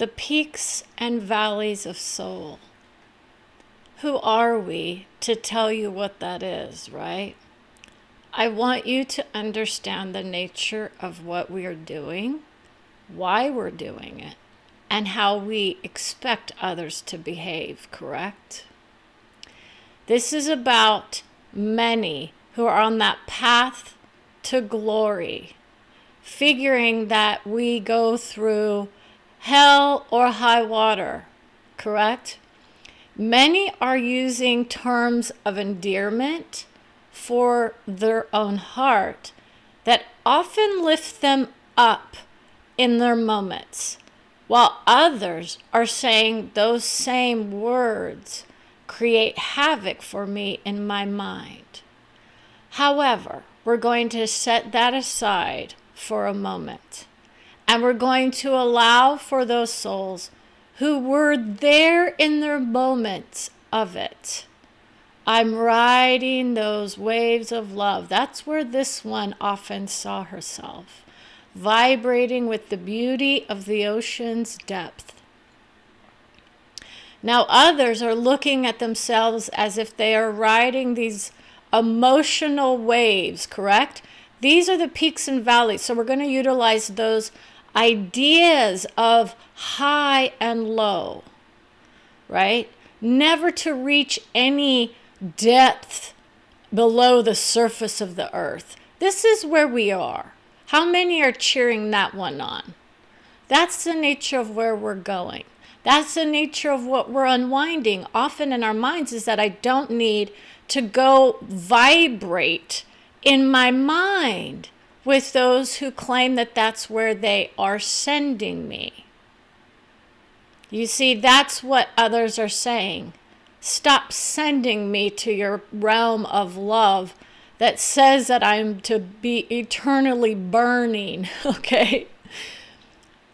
the peaks and valleys of soul. Who are we to tell you what that is, right? I want you to understand the nature of what we are doing, why we're doing it, and how we expect others to behave, correct? This is about many who are on that path to glory, figuring that we go through hell or high water, correct? Many are using terms of endearment for their own heart that often lift them up in their moments, while others are saying those same words create havoc for me in my mind. However, we're going to set that aside for a moment, and we're going to allow for those souls who were there in their moments of it. I'm riding those waves of love. That's where this one often saw herself, vibrating with the beauty of the ocean's depth. Now others are looking at themselves as if they are riding these emotional waves, correct? These are the peaks and valleys. So we're going to utilize those ideas of high and low, right? Never to reach any depth below the surface of the earth. This is where we are. How many are cheering that one on? That's the nature of where we're going. That's the nature of what we're unwinding often in our minds, is that I don't need to go vibrate in my mind with those who claim that that's where they are sending me. You see, that's what others are saying. Stop sending me to your realm of love that says that I'm to be eternally burning, okay?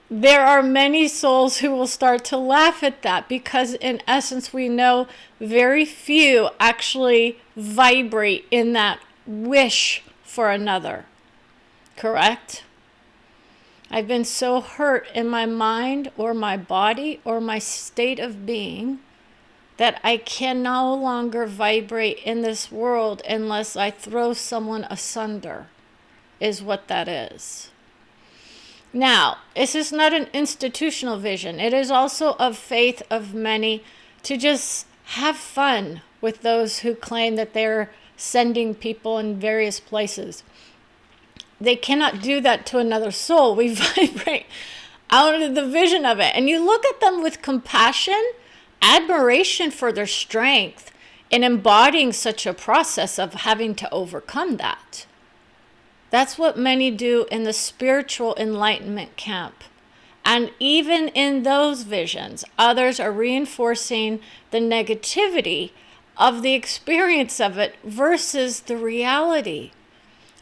There are many souls who will start to laugh at that, because in essence we know very few actually vibrate in that wish for another, correct? I've been so hurt in my mind or my body or my state of being that I can no longer vibrate in this world unless I throw someone asunder, is what that is. Now, this is not an institutional vision. It is also of faith of many to just have fun with those who claim that they're sending people in various places. They cannot do that to another soul. We vibrate out of the vision of it. And you look at them with compassion, admiration for their strength in embodying such a process of having to overcome that. That's what many do in the spiritual enlightenment camp. And even in those visions, others are reinforcing the negativity of the experience of it versus the reality.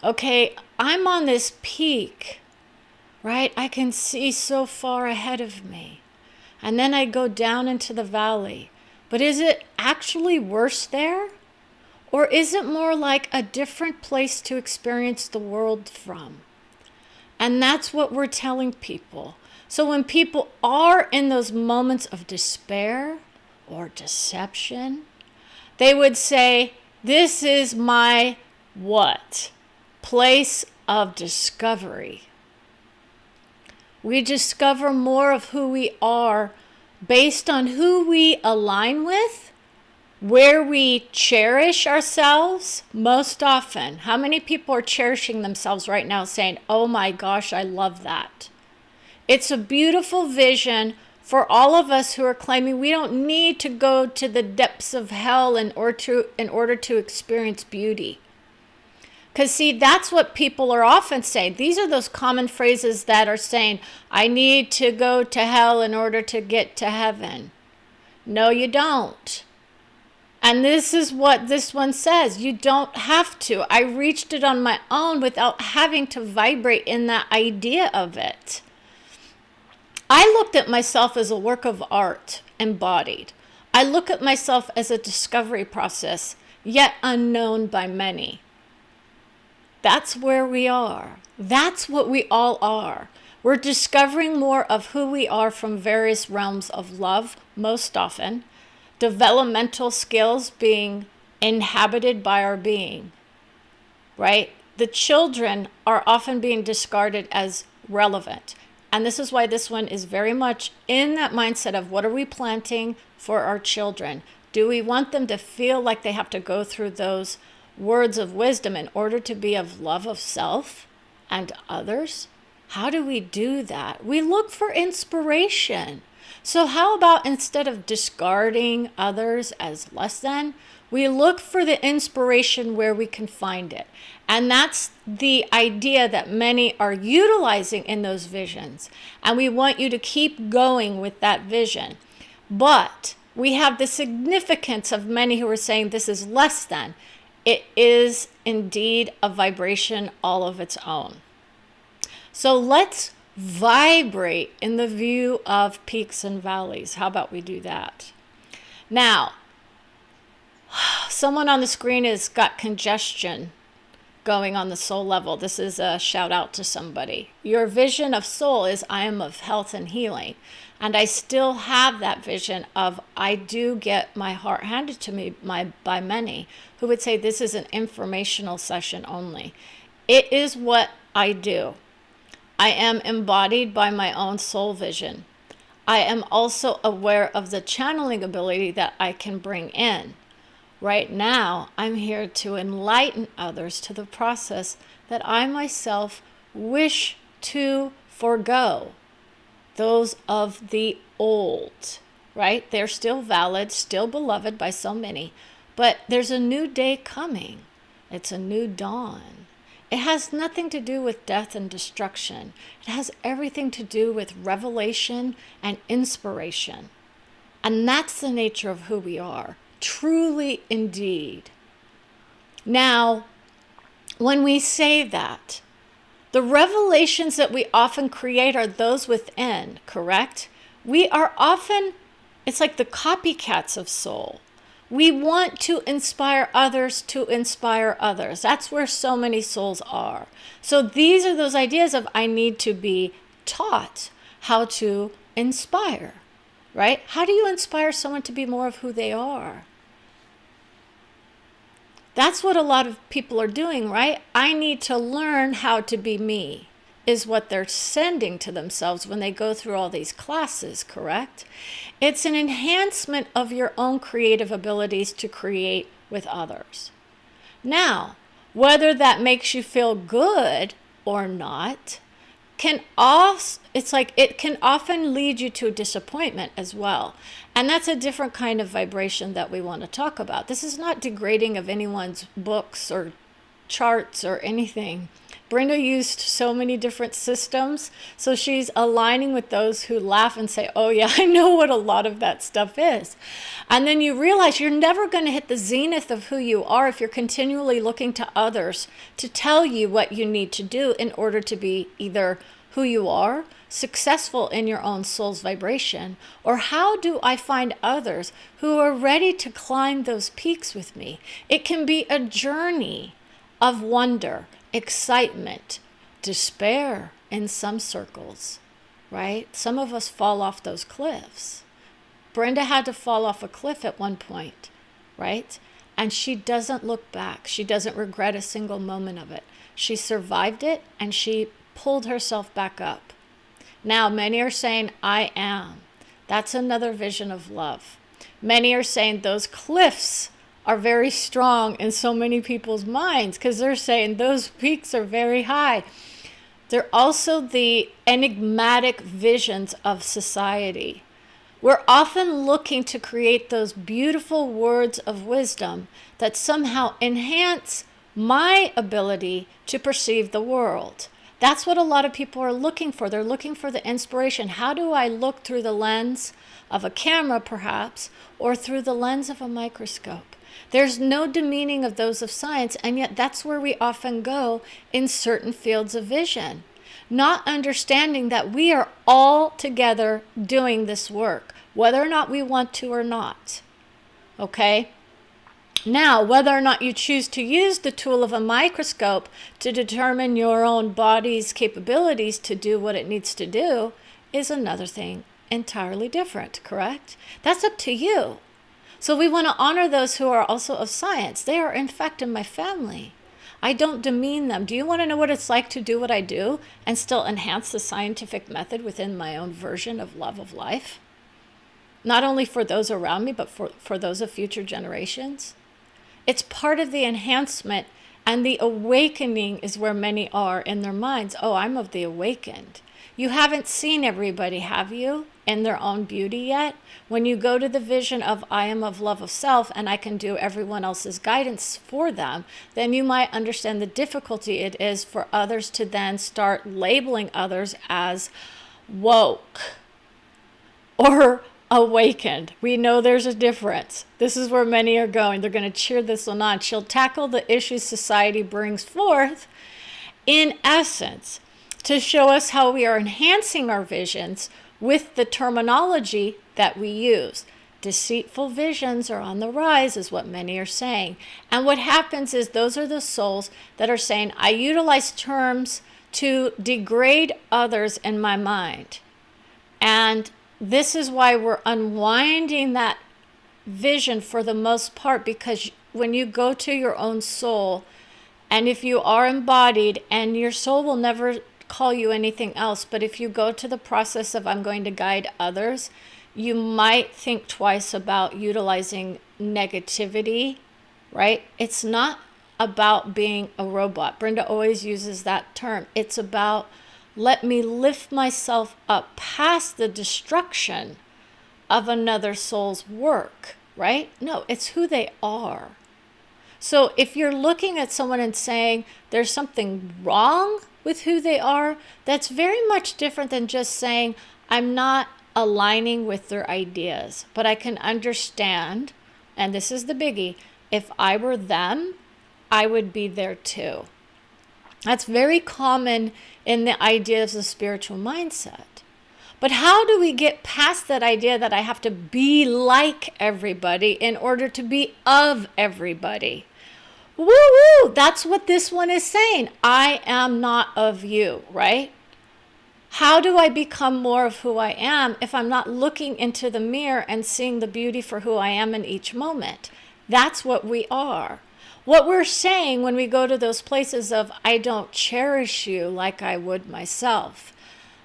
Okay, I'm on this peak, right? I can see so far ahead of me. And then I go down into the valley. But is it actually worse there? Or is it more like a different place to experience the world from? And that's what we're telling people. So when people are in those moments of despair or deception, they would say, this is my what? Place of discovery. We discover more of who we are based on who we align with, where we cherish ourselves most often. How many people are cherishing themselves right now saying, oh my gosh, I love that. It's a beautiful vision for all of us who are claiming we don't need to go to the depths of hell in order to experience beauty. Because see, that's what people are often saying. These are those common phrases that are saying, I need to go to hell in order to get to heaven. No, you don't. And this is what this one says. You don't have to. I reached it on my own without having to vibrate in that idea of it. I looked at myself as a work of art embodied. I look at myself as a discovery process, yet unknown by many. That's where we are. That's what we all are. We're discovering more of who we are from various realms of love, most often. Developmental skills being inhabited by our being, right? The children are often being discarded as relevant. And this is why this one is very much in that mindset of what are we planting for our children? Do we want them to feel like they have to go through those words of wisdom in order to be of love of self and others? How do we do that? We look for inspiration. So how about instead of discarding others as less than, we look for the inspiration where we can find it. And that's the idea that many are utilizing in those visions. And we want you to keep going with that vision. But we have the significance of many who are saying this is less than. It is indeed a vibration all of its own. So let's vibrate in the view of peaks and valleys. How about we do that? Now, someone on the screen has got congestion going on the soul level. This is a shout out to somebody. Your vision of soul is I am of health and healing. And I still have that vision of I do get my heart handed to me by many who would say this is an informational session only. It is what I do. I am embodied by my own soul vision. I am also aware of the channeling ability that I can bring in. Right now, I'm here to enlighten others to the process that I myself wish to forego. Those of the old, right? They're still valid, still beloved by so many, but there's a new day coming. It's a new dawn. It has nothing to do with death and destruction. It has everything to do with revelation and inspiration. And that's the nature of who we are, truly indeed. Now, when we say that, the revelations that we often create are those within, correct? We are often, it's like the copycats of soul. We want to inspire others to inspire others. That's where so many souls are. So these are those ideas of I need to be taught how to inspire, right? How do you inspire someone to be more of who they are? That's what a lot of people are doing, right? I need to learn how to be me, is what they're sending to themselves when they go through all these classes, correct? It's an enhancement of your own creative abilities to create with others. Now, whether that makes you feel good or not, it can often lead you to disappointment as well. And that's a different kind of vibration that we want to talk about. This is not degrading of anyone's books or charts or anything. Brenda used so many different systems, so she's aligning with those who laugh and say, oh yeah, I know what a lot of that stuff is. And then you realize you're never going to hit the zenith of who you are if you're continually looking to others to tell you what you need to do in order to be either who you are, successful in your own soul's vibration, or how do I find others who are ready to climb those peaks with me? It can be a journey of wonder, excitement, despair in some circles, right? Some of us fall off those cliffs. Brenda had to fall off a cliff at one point, right? And she doesn't look back. She doesn't regret a single moment of it. She survived it and she pulled herself back up. Now, many are saying, I am. That's another vision of love. Many are saying those cliffs are very strong in so many people's minds because they're saying those peaks are very high. They're also the enigmatic visions of society. We're often looking to create those beautiful words of wisdom that somehow enhance my ability to perceive the world. That's what a lot of people are looking for. They're looking for the inspiration. How do I look through the lens of a camera, perhaps, or through the lens of a microscope? There's no demeaning of those of science, and yet that's where we often go in certain fields of vision. Not understanding that we are all together doing this work, whether or not we want to or not. Okay? Now, whether or not you choose to use the tool of a microscope to determine your own body's capabilities to do what it needs to do is another thing entirely different, correct? That's up to you. So we want to honor those who are also of science. They are, in fact, in my family. I don't demean them. Do you want to know what it's like to do what I do and still enhance the scientific method within my own version of love of life? Not only for those around me, but for those of future generations. It's part of the enhancement, and the awakening is where many are in their minds. Oh, I'm of the awakened. You haven't seen everybody, have you, in their own beauty yet? When you go to the vision of I am of love of self and I can do everyone else's guidance for them, then you might understand the difficulty it is for others to then start labeling others as woke or awakened. We know there's a difference. This is where many are going. They're going to cheer this one on. She'll tackle the issues society brings forth, in essence, to show us how we are enhancing our visions with the terminology that we use. Deceitful visions are on the rise, is what many are saying. And what happens is those are the souls that are saying, I utilize terms to degrade others in my mind. And this is why we're unwinding that vision for the most part, because when you go to your own soul, and if you are embodied, and your soul will never call you anything else, but if you go to the process of I'm going to guide others, you might think twice about utilizing negativity, right? It's not about being a robot. Brenda always uses that term. It's about let me lift myself up past the destruction of another soul's work, right? No, it's who they are. So if you're looking at someone and saying there's something wrong with who they are, that's very much different than just saying I'm not aligning with their ideas. But I can understand, and this is the biggie, if I were them, I would be there too. That's very common in the ideas of spiritual mindset. But how do we get past that idea that I have to be like everybody in order to be of everybody? Woo-woo! That's what this one is saying. I am not of you, right? How do I become more of who I am if I'm not looking into the mirror and seeing the beauty for who I am in each moment? That's what we are. What we're saying when we go to those places of I don't cherish you like I would myself,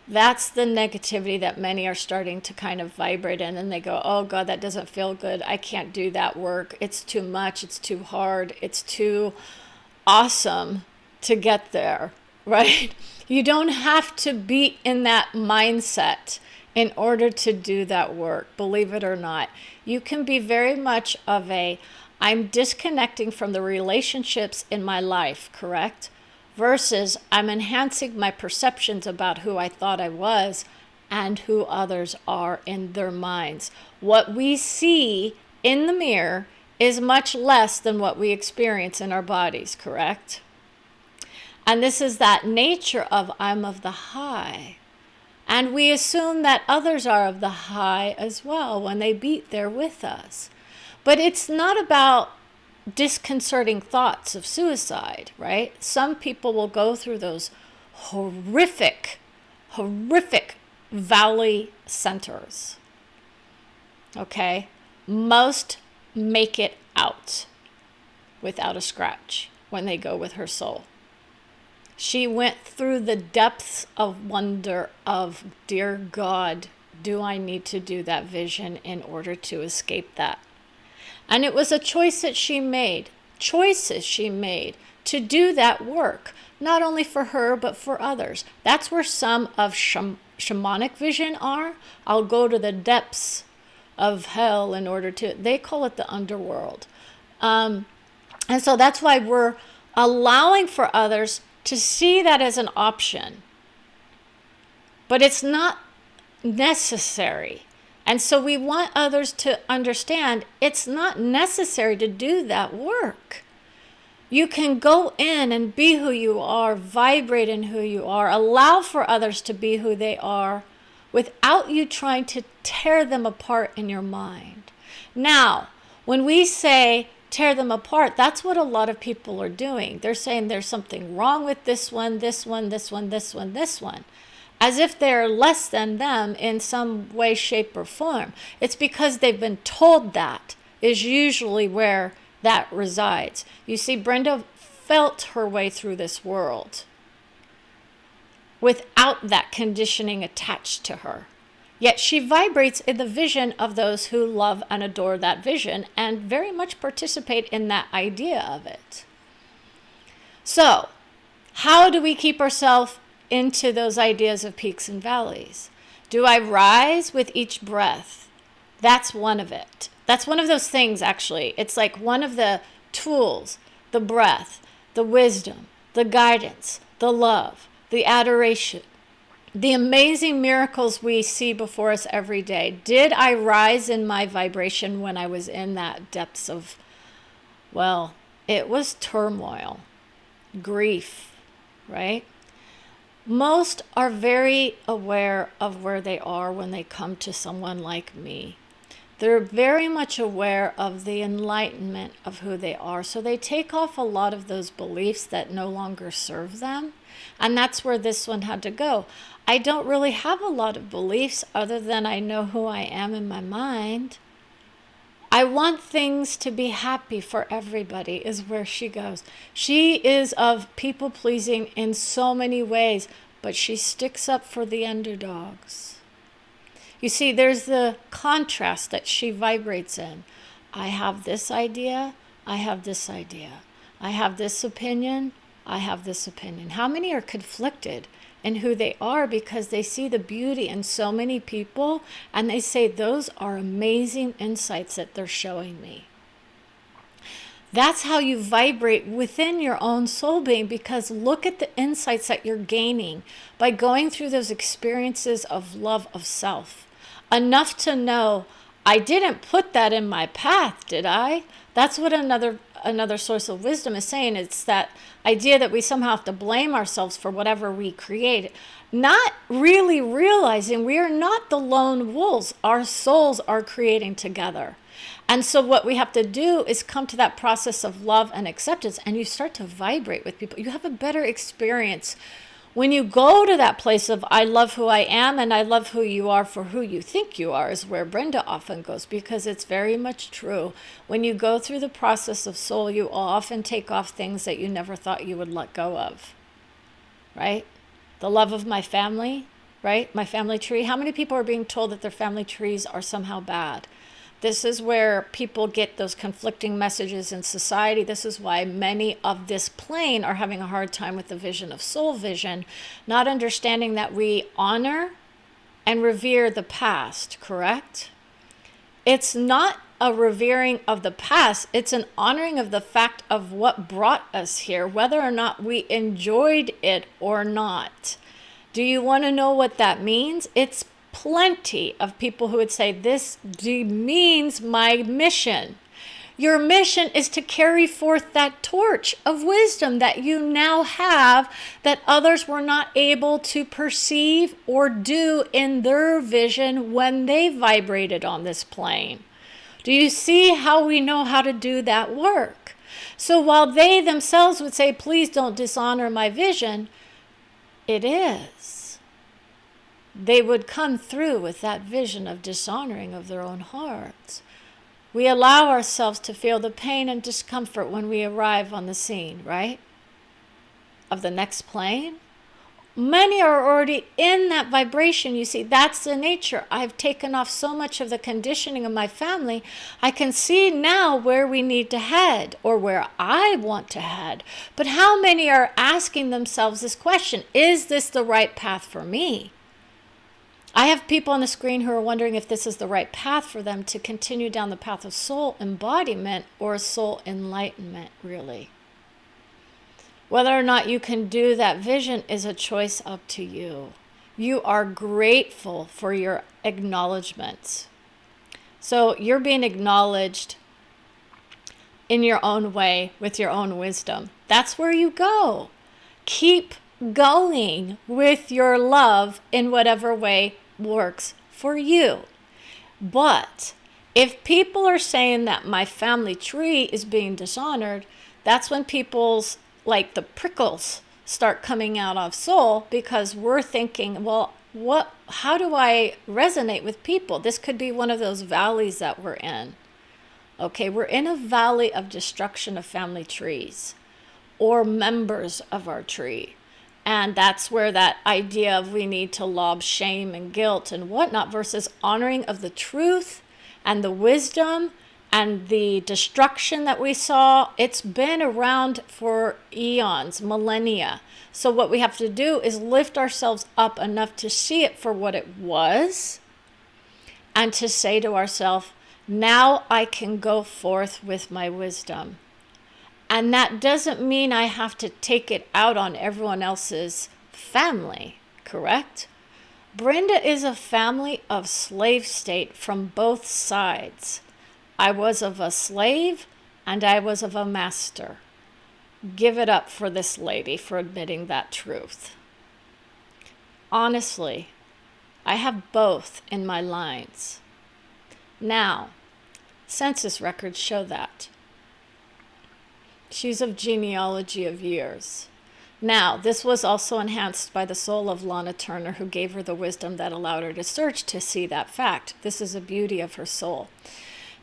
that's the negativity that many are starting to kind of vibrate in, and they go, oh God, that doesn't feel good. I can't do that work. It's too much. It's too hard. It's too awesome to get there, right? You don't have to be in that mindset in order to do that work, believe it or not. You can be very much of a, I'm disconnecting from the relationships in my life, correct? Versus I'm enhancing my perceptions about who I thought I was and who others are in their minds. What we see in the mirror is much less than what we experience in our bodies, correct? And this is that nature of I'm of the high. And we assume that others are of the high as well when they beat there with us. But it's not about disconcerting thoughts of suicide, right? Some people will go through those horrific valley centers. Okay? Most make it out without a scratch when they go with her soul. She went through the depths of wonder of, dear God, do I need to do that vision in order to escape that? And it was a choice that she made, choices she made to do that work, not only for her, but for others. That's where some of shamanic vision are. I'll go to the depths of hell in order to, they call it the underworld. And so that's why we're allowing for others to see that as an option. But it's not necessary. And so we want others to understand it's not necessary to do that work. You can go in and be who you are, vibrate in who you are, allow for others to be who they are without you trying to tear them apart in your mind. Now, when we say tear them apart. That's what a lot of people are doing. They're saying there's something wrong with this one, this one, this one, this one, this one, as if they're less than them in some way, shape, or form. It's because they've been told that is usually where that resides. You see, Brenda felt her way through this world without that conditioning attached to her. Yet she vibrates in the vision of those who love and adore that vision and very much participate in that idea of it. So, how do we keep ourselves into those ideas of peaks and valleys? Do I rise with each breath? That's one of it. That's one of those things, actually. It's like one of the tools, the breath, the wisdom, the guidance, the love, the adoration, the amazing miracles we see before us every day. Did I rise in my vibration when I was in that depths of, well, it was turmoil, grief, right? Most are very aware of where they are when they come to someone like me. They're very much aware of the enlightenment of who they are. So they take off a lot of those beliefs that no longer serve them. And that's where this one had to go. I don't really have a lot of beliefs other than I know who I am in my mind. I want things to be happy for everybody is where she goes. She is of people pleasing in so many ways, but she sticks up for the underdogs. You see, there's the contrast that she vibrates in. I have this idea, I have this idea. I have this opinion, I have this opinion. How many are conflicted in who they are because they see the beauty in so many people and they say those are amazing insights that they're showing me? That's how you vibrate within your own soul being, because look at the insights that you're gaining by going through those experiences of love of self. Enough to know, I didn't put that in my path, did I? That's what another source of wisdom is saying. It's that idea that we somehow have to blame ourselves for whatever we create, not really realizing we are not the lone wolves. Our souls are creating together. And so what we have to do is come to that process of love and acceptance, and you start to vibrate with people. You have a better experience when you go to that place of I love who I am and I love who you are for who you think you are, is where Brenda often goes, because it's very much true. When you go through the process of soul, you often take off things that you never thought you would let go of, right? The love of my family, right? My family tree. How many people are being told that their family trees are somehow bad? This is where people get those conflicting messages in society. This is why many of this plane are having a hard time with the vision of soul vision, not understanding that we honor and revere the past, correct? It's not a revering of the past. It's an honoring of the fact of what brought us here, whether or not we enjoyed it or not. Do you want to know what that means? It's plenty of people who would say this demeans my mission. Your mission is to carry forth that torch of wisdom that you now have that others were not able to perceive or do in their vision when they vibrated on this plane. Do you see how we know how to do that work? So while they themselves would say, please don't dishonor my vision, it is. They would come through with that vision of dishonoring of their own hearts. We allow ourselves to feel the pain and discomfort when we arrive on the scene, right? Of the next plane. Many are already in that vibration. You see, that's the nature. I've taken off so much of the conditioning of my family. I can see now where we need to head, or where I want to head. But how many are asking themselves this question? Is this the right path for me? I have people on the screen who are wondering if this is the right path for them to continue down the path of soul embodiment or soul enlightenment, really. Whether or not you can do that vision is a choice up to you. You are grateful for your acknowledgement. So you're being acknowledged in your own way with your own wisdom. That's where you go. Keep going with your love in whatever way works for you. But If people are saying that my family tree is being dishonored, that's when people's, like the prickles, start coming out of soul, because we're thinking, well, how do I resonate with people? This could be one of those valleys that we're in. Okay, we're in a valley of destruction of family trees or members of our tree. And that's where that idea of we need to lob shame and guilt and whatnot versus honoring of the truth and the wisdom and the destruction that we saw. It's been around for eons, millennia. So what we have to do is lift ourselves up enough to see it for what it was and to say to ourselves, now I can go forth with my wisdom. And that doesn't mean I have to take it out on everyone else's family, correct? Brenda is a family of slave state from both sides. I was of a slave and I was of a master. Give it up for this lady for admitting that truth. Honestly, I have both in my lines. Now, census records show that. She's of genealogy of years. Now, this was also enhanced by the soul of Lana Turner, who gave her the wisdom that allowed her to search to see that fact. This is a beauty of her soul.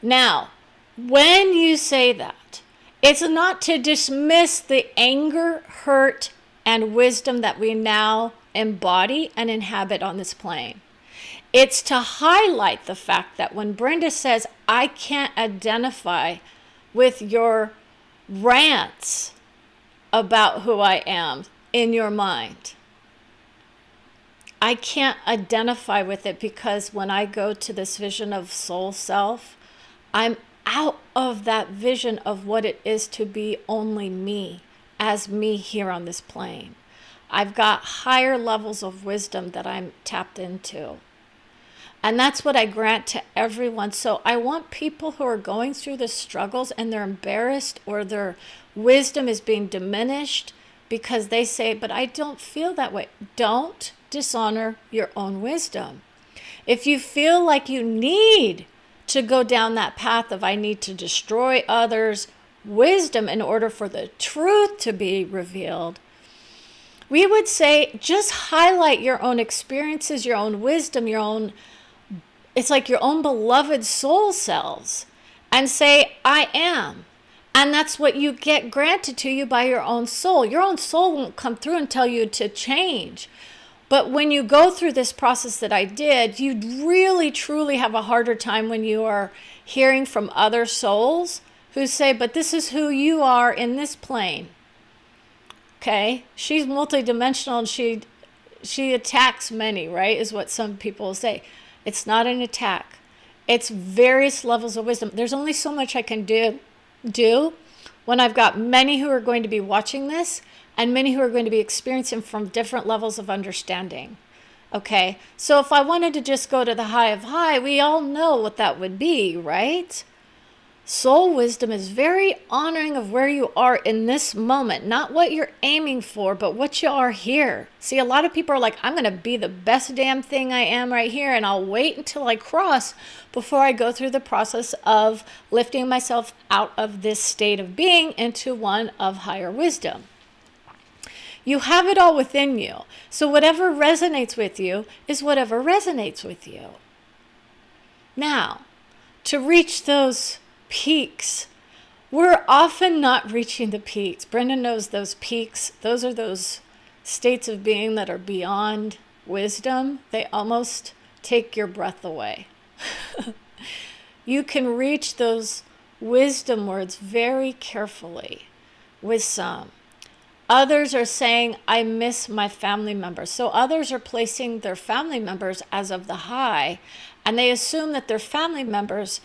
Now, when you say that, it's not to dismiss the anger, hurt, and wisdom that we now embody and inhabit on this plane. It's to highlight the fact that when Brenda says, I can't identify with your rants about who I am in your mind, I can't identify with it, because when I go to this vision of soul self, I'm out of that vision of what it is to be only me, as me here on this plane. I've got higher levels of wisdom that I'm tapped into. And that's what I grant to everyone. So I want people who are going through the struggles and they're embarrassed or their wisdom is being diminished because they say, but I don't feel that way. Don't dishonor your own wisdom. If you feel like you need to go down that path of I need to destroy others' wisdom in order for the truth to be revealed, we would say just highlight your own experiences, your own wisdom, your own, it's like your own beloved soul selves, and say, I am. And that's what you get granted to you by your own soul. Your own soul won't come through and tell you to change. But when you go through this process that I did, you'd really, truly have a harder time when you are hearing from other souls who say, but this is who you are in this plane. Okay? She's multidimensional and she attacks many, right? Is what some people say. It's not an attack. It's various levels of wisdom. There's only so much I can do when I've got many who are going to be watching this and many who are going to be experiencing from different levels of understanding. Okay, so if I wanted to just go to the high of high, we all know what that would be, right? Soul wisdom is very honoring of where you are in this moment, not what you're aiming for, but what you are here. See, a lot of people are like, I'm going to be the best damn thing I am right here, and I'll wait until I cross before I go through the process of lifting myself out of this state of being into one of higher wisdom. You have it all within you. So whatever resonates with you is whatever resonates with you. Now, to reach those peaks, we're often not reaching the peaks. Brenda knows those peaks. Those are those states of being that are beyond wisdom. They almost take your breath away. You can reach those wisdom words very carefully with some. Others are saying, I miss my family members. So others are placing their family members as of the high, and they assume that their family members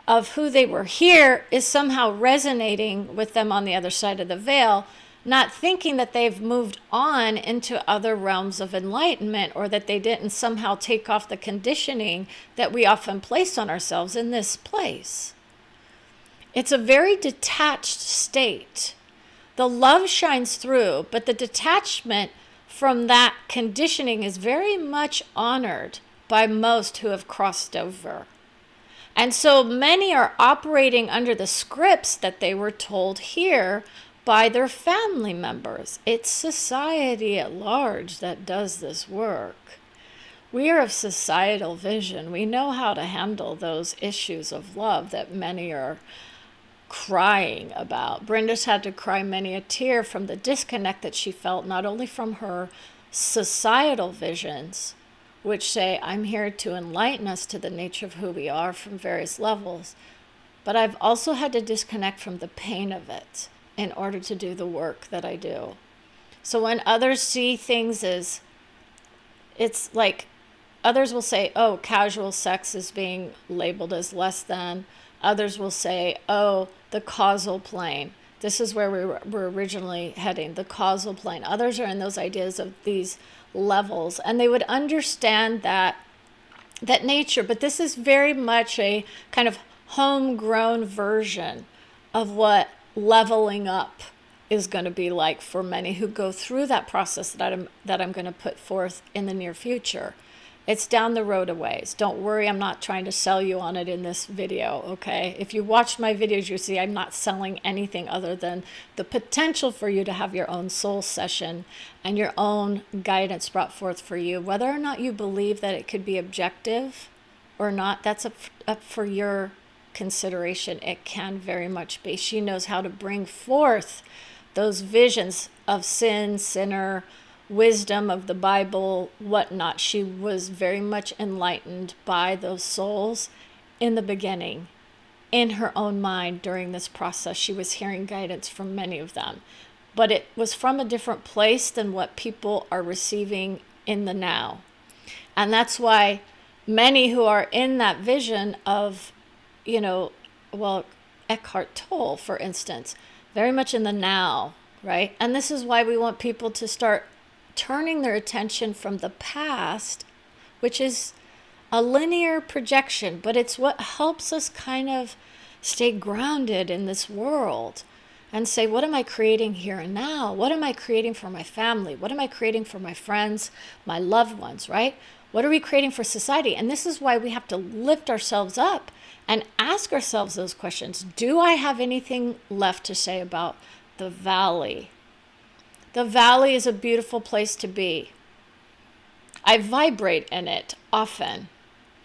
of who they were here is somehow resonating with them on the other side of the veil, not thinking that they've moved on into other realms of enlightenment or that they didn't somehow take off the conditioning that we often place on ourselves in this place. It's a very detached state. The love shines through, but the detachment from that conditioning is very much honored by most who have crossed over. And so many are operating under the scripts that they were told here by their family members. It's society at large that does this work. We are of societal vision. We know how to handle those issues of love that many are crying about. Brenda's had to cry many a tear from the disconnect that she felt, not only from her societal visions, which say, I'm here to enlighten us to the nature of who we are from various levels, but I've also had to disconnect from the pain of it in order to do the work that I do. So when others see things as, it's like, others will say, oh, casual sex is being labeled as less than. Others will say, oh, the causal plane. This is where we were originally heading, the causal plane. Others are in those ideas of these levels, and they would understand that nature. But this is very much a kind of homegrown version of what leveling up is going to be like for many who go through that process that I'm going to put forth in the near future. It's down the road a ways. Don't worry, I'm not trying to sell you on it in this video, okay? If you watch my videos, you see I'm not selling anything other than the potential for you to have your own soul session and your own guidance brought forth for you. Whether or not you believe that it could be objective or not, that's up for your consideration. It can very much be. She knows how to bring forth those visions of sin, sinner, wisdom of the Bible, whatnot. She was very much enlightened by those souls in the beginning. In her own mind during this process, she was hearing guidance from many of them. But it was from a different place than what people are receiving in the now. And that's why many who are in that vision of, Eckhart Tolle, for instance, very much in the now, right? And this is why we want people to start turning their attention from the past, which is a linear projection, but it's what helps us kind of stay grounded in this world and say, what am I creating here and now? What am I creating for my family? What am I creating for my friends, my loved ones, right? What are we creating for society? And this is why we have to lift ourselves up and ask ourselves those questions. Do I have anything left to say about the valley? The valley is a beautiful place to be. I vibrate in it often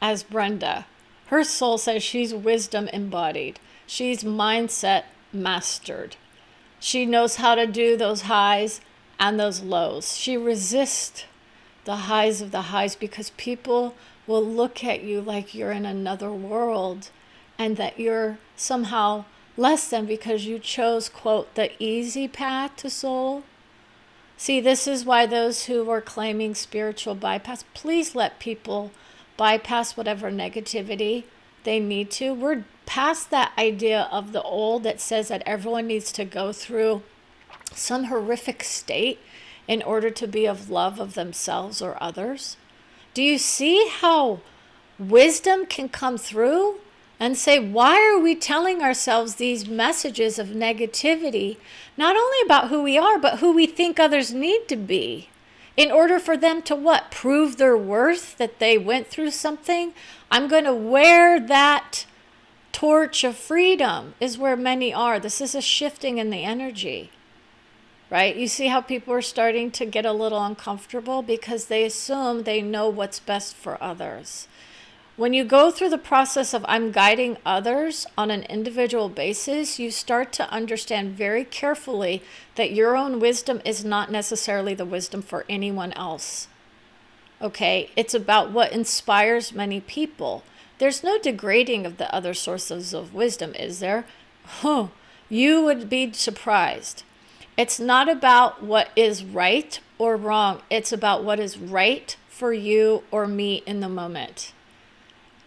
as Brenda. Her soul says she's wisdom embodied. She's mindset mastered. She knows how to do those highs and those lows. She resists the highs of the highs because people will look at you like you're in another world and that you're somehow less than because you chose, quote, the easy path to soul. See, this is why those who are claiming spiritual bypass, please let people bypass whatever negativity they need to. We're past that idea of the old that says that everyone needs to go through some horrific state in order to be of love of themselves or others. Do you see how wisdom can come through and say, why are we telling ourselves these messages of negativity, not only about who we are, but who we think others need to be in order for them to what? Prove their worth, that they went through something. I'm going to wear that torch of freedom is where many are. This is a shifting in the energy, right? You see how people are starting to get a little uncomfortable because they assume they know what's best for others. When you go through the process of I'm guiding others on an individual basis, you start to understand very carefully that your own wisdom is not necessarily the wisdom for anyone else. Okay? It's about what inspires many people. There's no degrading of the other sources of wisdom, is there? You would be surprised. It's not about what is right or wrong. It's about what is right for you or me in the moment.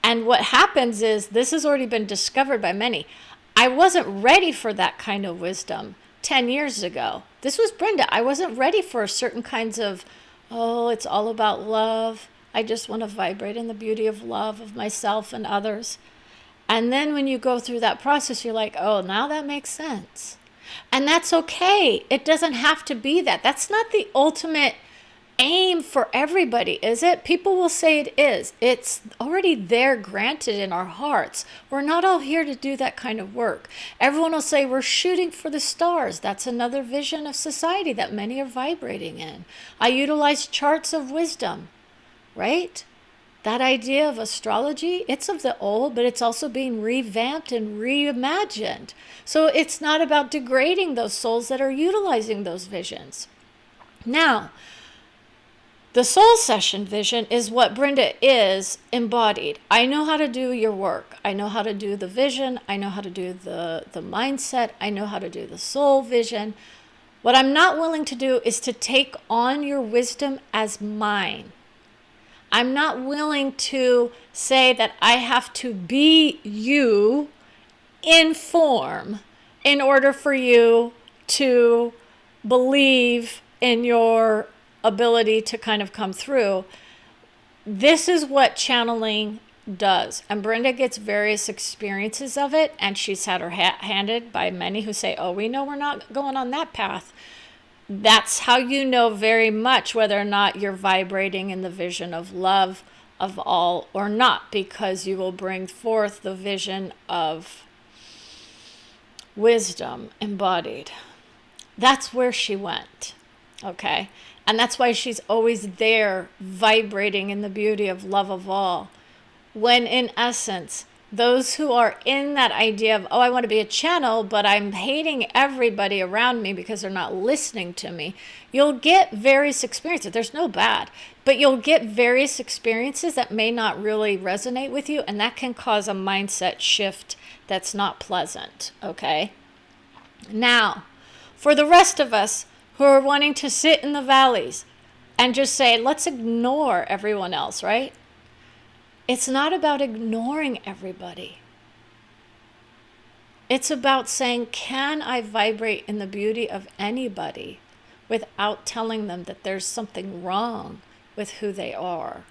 And what happens is, this has already been discovered by many. I wasn't ready for that kind of wisdom 10 years ago. This was Brenda. I wasn't ready for certain kinds of, it's all about love. I just want to vibrate in the beauty of love of myself and others. And then when you go through that process, you're like, oh, now that makes sense. And that's okay. It doesn't have to be that. That's not the ultimate aim for everybody, is it? People will say it is. It's already there, granted in our hearts. We're not all here to do that kind of work. Everyone will say we're shooting for the stars. That's another vision of society that many are vibrating in. I utilize charts of wisdom, right? That idea of astrology, it's of the old, but it's also being revamped and reimagined. So it's not about degrading those souls that are utilizing those visions. Now, the soul session vision is what Brenda is embodied. I know how to do your work. I know how to do the vision. I know how to do the mindset. I know how to do the soul vision. What I'm not willing to do is to take on your wisdom as mine. I'm not willing to say that I have to be you in form in order for you to believe in your ability to kind of come through. This is what channeling does. And Brenda gets various experiences of it, and she's had her hat handed by many who say, oh, we know we're not going on that path. That's how you know very much whether or not you're vibrating in the vision of love of all or not, because you will bring forth the vision of wisdom embodied. That's where she went, okay? And that's why she's always there vibrating in the beauty of love of all. When in essence, those who are in that idea of, oh, I want to be a channel, but I'm hating everybody around me because they're not listening to me, you'll get various experiences. There's no bad, but you'll get various experiences that may not really resonate with you, and that can cause a mindset shift that's not pleasant, okay? Now, for the rest of us who are wanting to sit in the valleys and just say, let's ignore everyone else, right? It's not about ignoring everybody. It's about saying, can I vibrate in the beauty of anybody without telling them that there's something wrong with who they are?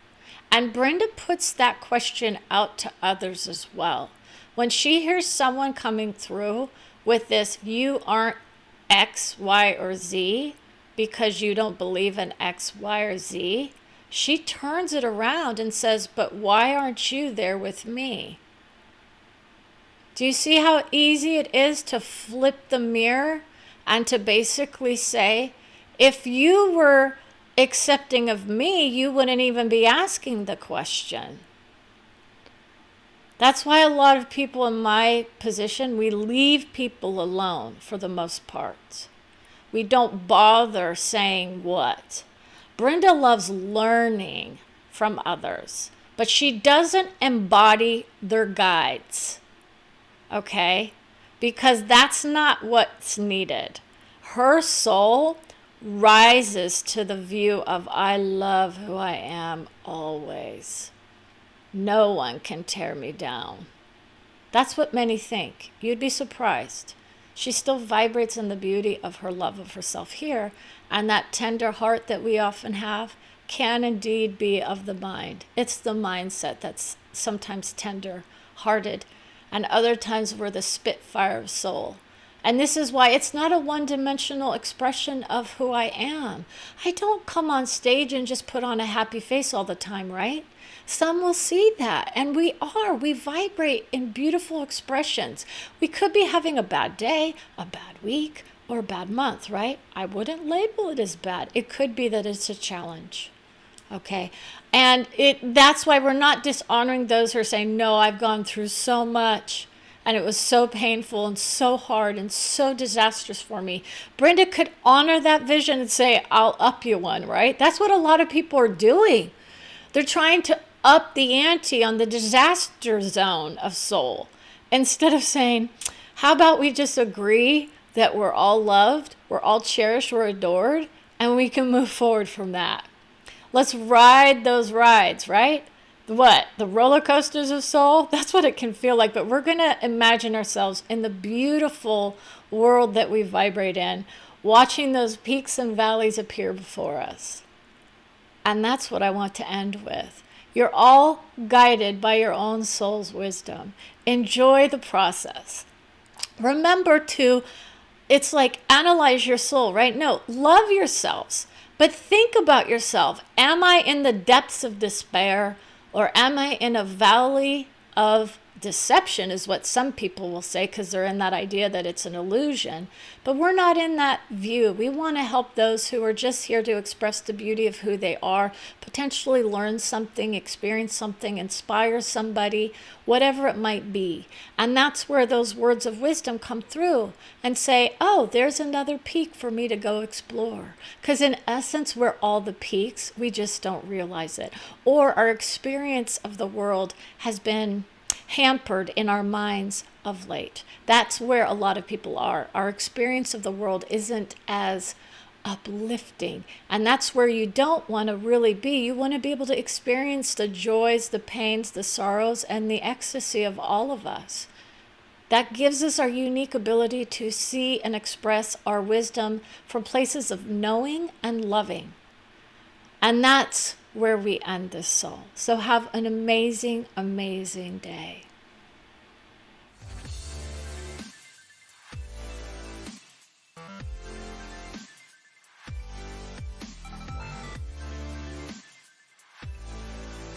And Brenda puts that question out to others as well. When she hears someone coming through with this, you aren't X, Y, or Z because you don't believe in X, Y, or Z, she turns it around and says, but why aren't you there with me? Do you see how easy it is to flip the mirror and to basically say, if you were accepting of me, you wouldn't even be asking the question. That's why a lot of people in my position, we leave people alone for the most part. We don't bother saying what. Brenda loves learning from others, but she doesn't embody their guides, okay? Because that's not what's needed. Her soul rises to the view of, I love who I am always. No one can tear me down. That's what many think. You'd be surprised. She still vibrates in the beauty of her love of herself here, and that tender heart that we often have can indeed be of the mind. It's the mindset that's sometimes tender-hearted, and other times we're the spitfire of soul. And this is why it's not a one-dimensional expression of who I am. I don't come on stage and just put on a happy face all the time, right? Some will see that, and we vibrate in beautiful expressions. We could be having a bad day, a bad week, or a bad month, right? I wouldn't label it as bad. It could be that it's a challenge, okay? And that's why we're not dishonoring those who are saying, no, I've gone through so much, and it was so painful and so hard and so disastrous for me. Brenda could honor that vision and say, I'll up you one, right? That's what a lot of people are doing. They're trying to up the ante on the disaster zone of soul instead of saying, how about we just agree that we're all loved, we're all cherished, we're adored, and we can move forward from that. Let's ride those rides, right? What? The roller coasters of soul? That's what it can feel like, but we're going to imagine ourselves in the beautiful world that we vibrate in, watching those peaks and valleys appear before us. And that's what I want to end with. You're all guided by your own soul's wisdom. Enjoy the process. Remember to, it's like analyze your soul, right? No, love yourselves. But think about yourself. Am I in the depths of despair, or am I in a valley of deception, is what some people will say, because they're in that idea that it's an illusion. But we're not in that view. We want to help those who are just here to express the beauty of who they are, potentially learn something, experience something, inspire somebody, whatever it might be. And that's where those words of wisdom come through and say, oh, there's another peak for me to go explore. Because in essence, we're all the peaks. We just don't realize it. Or our experience of the world has been hampered in our minds of late. That's where a lot of people are. Our experience of the world isn't as uplifting. And that's where you don't want to really be. You want to be able to experience the joys, the pains, the sorrows, and the ecstasy of all of us. That gives us our unique ability to see and express our wisdom from places of knowing and loving. And that's where we end this soul. So have an amazing, amazing day.